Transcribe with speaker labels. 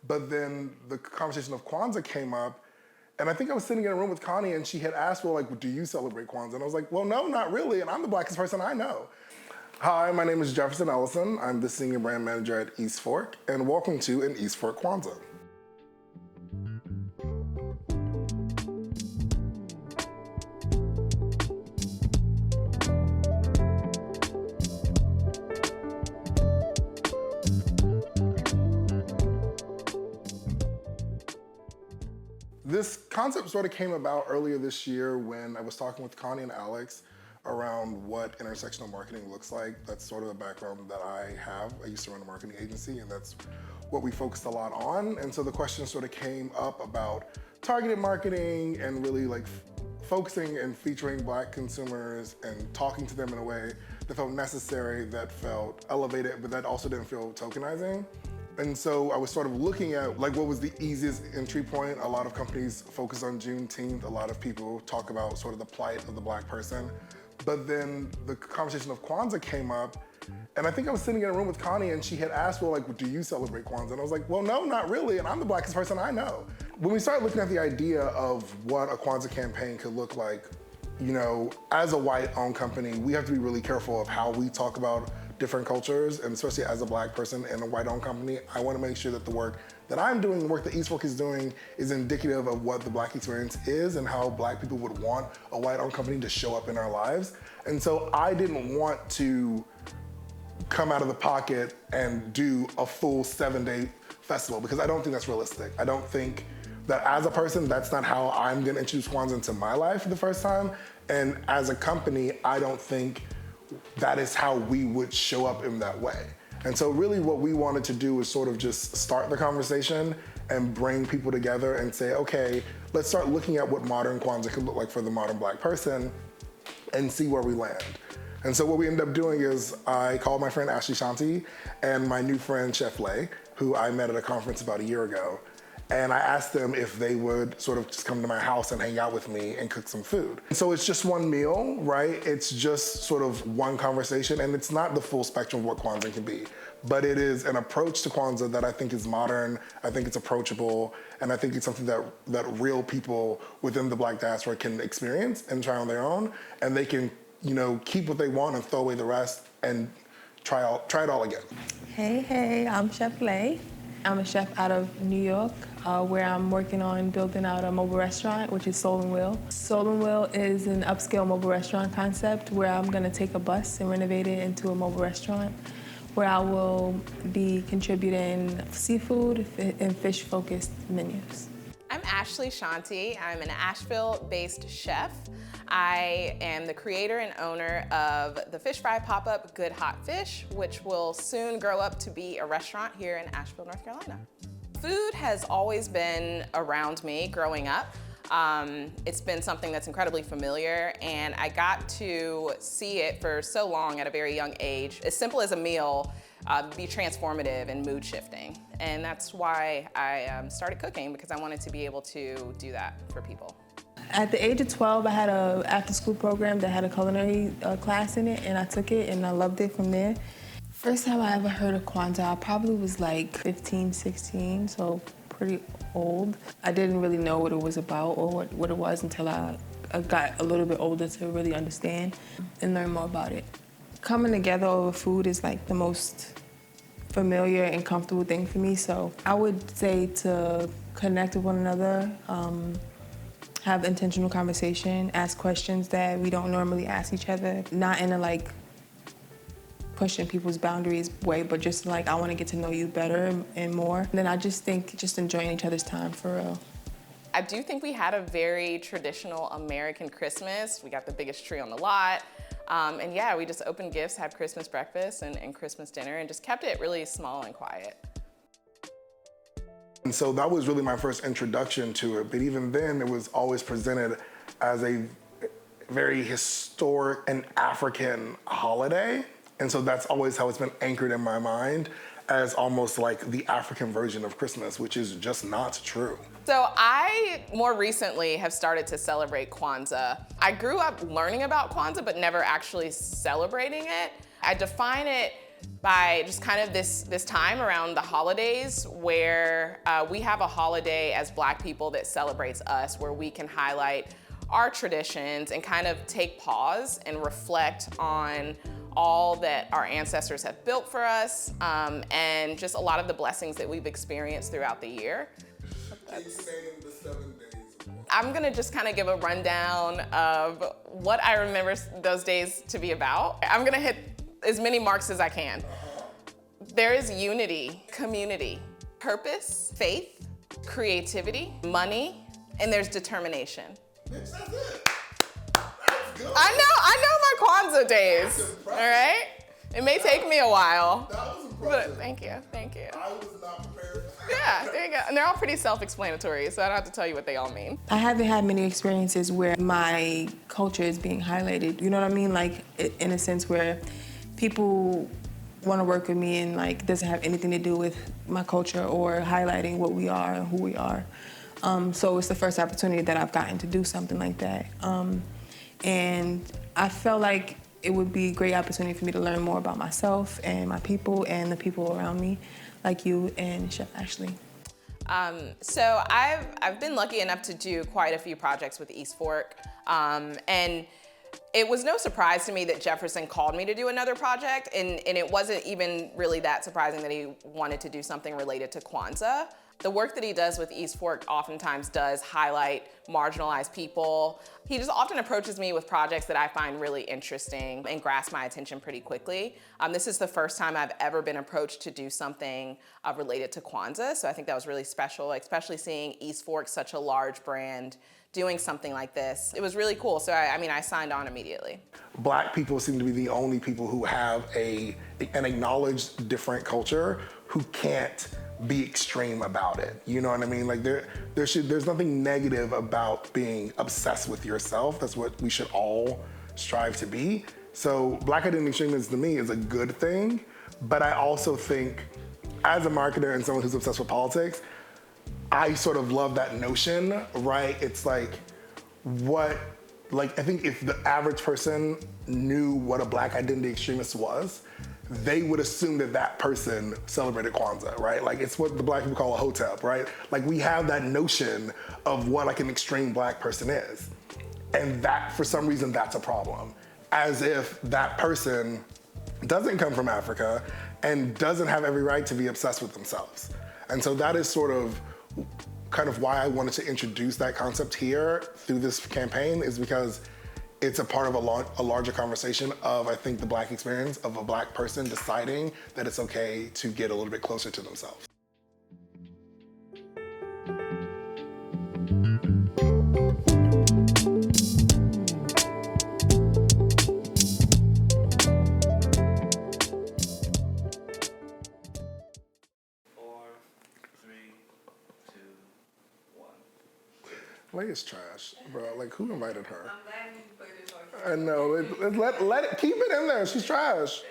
Speaker 1: But then the conversation of Kwanzaa came up, and I think I was sitting in a room with Connie, and she had asked, well, like, do you celebrate Kwanzaa? And I was like, well, no, not really, and I'm the blackest person I know. Hi, my name is Jefferson Ellison. I'm the senior brand manager at East Fork, and welcome to an East Fork Kwanzaa. This concept sort of came about earlier this year when I was talking with Connie and Alex around what intersectional marketing looks like. That's sort of the background that I have. I used to run a marketing agency, and that's what we focused a lot on. And so the question sort of came up about targeted marketing and really like focusing and featuring Black consumers and talking to them in a way that felt necessary, that felt elevated, but that also didn't feel tokenizing. And so I was sort of looking at like what was the easiest entry point. A lot of companies focus on Juneteenth. A lot of people talk about sort of the plight of the Black person. But then the conversation of Kwanzaa came up, and I think I was sitting in a room with Connie, and she had asked, well, like, do you celebrate Kwanzaa? And I was like, well, no, not really, and I'm the blackest person I know. When we started looking at the idea of what a Kwanzaa campaign could look like, you know, as a white-owned company, we have to be really careful of how we talk about different cultures, and especially as a Black person in a white-owned company, I want to make sure that the work that I'm doing, the work that East Fork is doing, is indicative of what the Black experience is and how Black people would want a white-owned company to show up in our lives. And so I didn't want to come out of the pocket and do a full 7-day festival because I don't think that's realistic. I don't think that as a person, that's not how I'm gonna introduce Kwanzaa into my life for the first time. And as a company, I don't think that is how we would show up in that way. And so really what we wanted to do is sort of just start the conversation and bring people together and say, okay, let's start looking at what modern Kwanzaa could look like for the modern Black person and see where we land. And so what we ended up doing is I called my friend Ashleigh Shanti and my new friend Ashleigh, who I met at a conference about a year ago. And I asked them if they would sort of just come to my house and hang out with me and cook some food. So it's just one meal, right? It's just sort of one conversation, and it's not the full spectrum of what Kwanzaa can be. But it is an approach to Kwanzaa that I think is modern, I think it's approachable, and I think it's something that real people within the Black diaspora can experience and try on their own, and they can, you know, keep what they want and throw away the rest and try it all again.
Speaker 2: Hey, I'm Ashleigh. I'm a chef out of New York, where I'm working on building out a mobile restaurant, which is Soul and Will. Soul and Will is an upscale mobile restaurant concept where I'm gonna take a bus and renovate it into a mobile restaurant, where I will be contributing seafood and fish-focused menus.
Speaker 3: I'm Ashleigh Shanti. I'm an Asheville-based chef. I am the creator and owner of the fish fry pop-up Good Hot Fish, which will soon grow up to be a restaurant here in Asheville, North Carolina. Food has always been around me growing up. It's been something that's incredibly familiar, and I got to see it for so long at a very young age. As simple as a meal, be transformative and mood shifting. And that's why I started cooking, because I wanted to be able to do that for people.
Speaker 2: At the age of 12, I had an after-school program that had a culinary class in it, and I took it, and I loved it from there. First time I ever heard of Kwanzaa, I probably was like 15, 16, so pretty old. I didn't really know what it was about or what it was until I got a little bit older to really understand and learn more about it. Coming together over food is like the most familiar and comfortable thing for me, so I would say to connect with one another, have intentional conversation, ask questions that we don't normally ask each other, not in a like pushing people's boundaries way, but just like I want to get to know you better and more. And then I just think just enjoying each other's time for real.
Speaker 3: I do think we had a very traditional American Christmas. We got the biggest tree on the lot. And yeah, we just opened gifts, had Christmas breakfast and Christmas dinner, and just kept it really small and quiet.
Speaker 1: And so that was really my first introduction to it. But even then, it was always presented as a very historic and African holiday. And so that's always how it's been anchored in my mind as almost like the African version of Christmas, which is just not true.
Speaker 3: So I, more recently, have started to celebrate Kwanzaa. I grew up learning about Kwanzaa, but never actually celebrating it. I define it by just kind of this time around the holidays where we have a holiday as Black people that celebrates us, where we can highlight our traditions and kind of take pause and reflect on all that our ancestors have built for us, and just a lot of the blessings that we've experienced throughout the year. I'm gonna just kind of give a rundown of what I remember those days to be about. I'm gonna hit as many marks as I can. There is unity, community, purpose, faith, creativity, money, and there's determination.
Speaker 1: Bitch, that's it. That's good.
Speaker 3: I know my Kwanzaa days, all right? It may take me a while.
Speaker 1: That was impressive.
Speaker 3: But thank you.
Speaker 1: I was not prepared for that.
Speaker 3: Yeah, there you go. And they're all pretty self-explanatory, so I don't have to tell you what they all mean.
Speaker 2: I haven't had many experiences where my culture is being highlighted. You know what I mean? Like, in a sense where people want to work with me and like doesn't have anything to do with my culture or highlighting what we are and who we are. So it's the first opportunity that I've gotten to do something like that. And I felt like it would be a great opportunity for me to learn more about myself and my people and the people around me, like you and Chef Ashleigh.
Speaker 3: So I've been lucky enough to do quite a few projects with East Fork, and it was no surprise to me that Jefferson called me to do another project, and it wasn't even really that surprising that he wanted to do something related to Kwanzaa. The work that he does with East Fork oftentimes does highlight marginalized people. He just often approaches me with projects that I find really interesting and grasp my attention pretty quickly. This is the first time I've ever been approached to do something related to Kwanzaa, so I think that was really special, especially seeing East Fork, such a large brand, doing something like this. It was really cool, so I signed on immediately.
Speaker 1: Black people seem to be the only people who have an acknowledged different culture who can't be extreme about it. You know what I mean? Like there's nothing negative about being obsessed with yourself. That's what we should all strive to be. So Black identity extremism to me is a good thing, but I also think as a marketer and someone who's obsessed with politics, I sort of love that notion, right? It's like I think if the average person knew what a Black identity extremist was, they would assume that that person celebrated Kwanzaa, right? Like it's what the Black people call a hotep, right? Like we have that notion of what like an extreme Black person is. And that, for some reason, that's a problem. As if that person doesn't come from Africa and doesn't have every right to be obsessed with themselves. And so that is sort of kind of why I wanted to introduce that concept here through this campaign, is because it's a part of a larger conversation of, I think, the Black experience of a Black person deciding that it's okay to get a little bit closer to themselves. Leia's trash, bro. Like, who invited her?
Speaker 2: I'm glad you put this on.
Speaker 1: I know. Let it, keep it in there. She's trash.